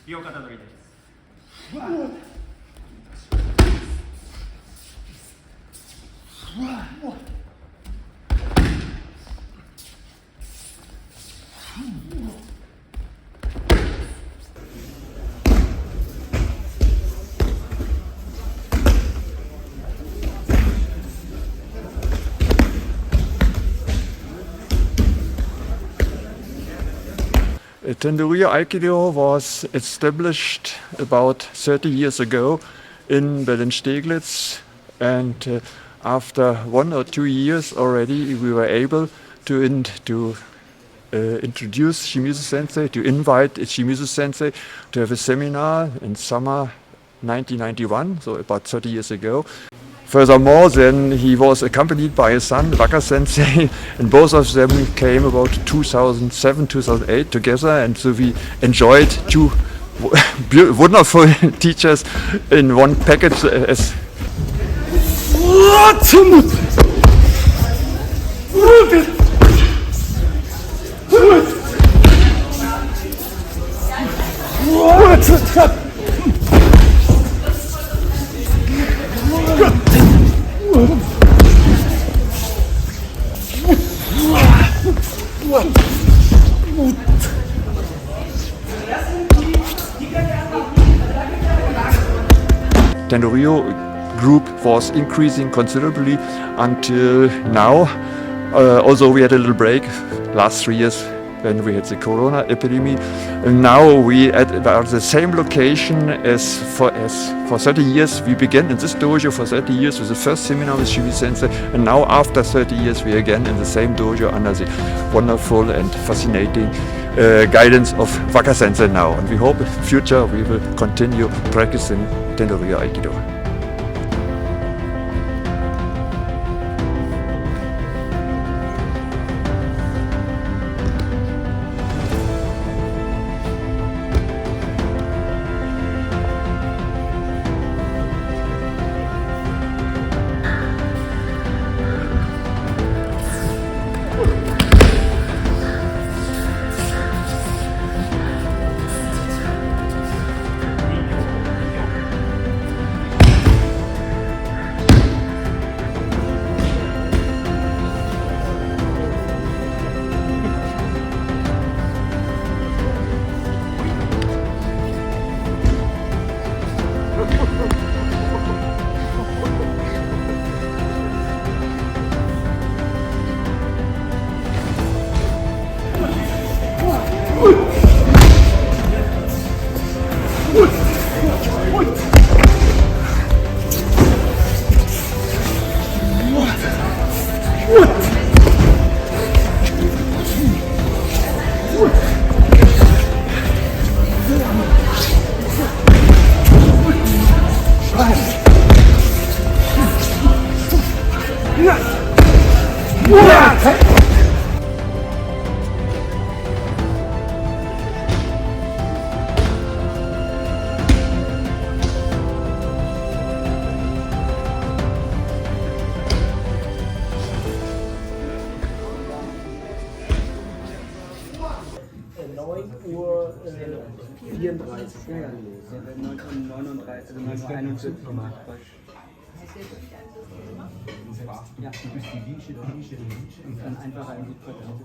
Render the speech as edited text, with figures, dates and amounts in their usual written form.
両肩跳びです。Tendoryu Aikido was established about 30 years ago in Berlin-Steglitz, and after 1 or 2 years already we were able to introduce Shimizu-sensei, to invite Shimizu-sensei to have a seminar in summer 1991, so about 30 years ago. Furthermore, then he was accompanied by his son, Waka-sensei, and both of them came about 2007, 2008 together, and so we enjoyed two wonderful teachers in one package. Tendoryu group was increasing considerably until now. Although we had a little break last 3 years when we had the corona epidemic. And now we are at the same location as for 30 years. We began in this dojo for 30 years with the first seminar with Shimizu Sensei, and now after 30 years we are again in the same dojo under the wonderful and fascinating guidance of Waka Sensei now. And we hope in the future we will continue practicing Tendoryu Aikido. Uhr 34. Ja, 9:39, also 9:41. Ja, dann einfacher in die Quartal.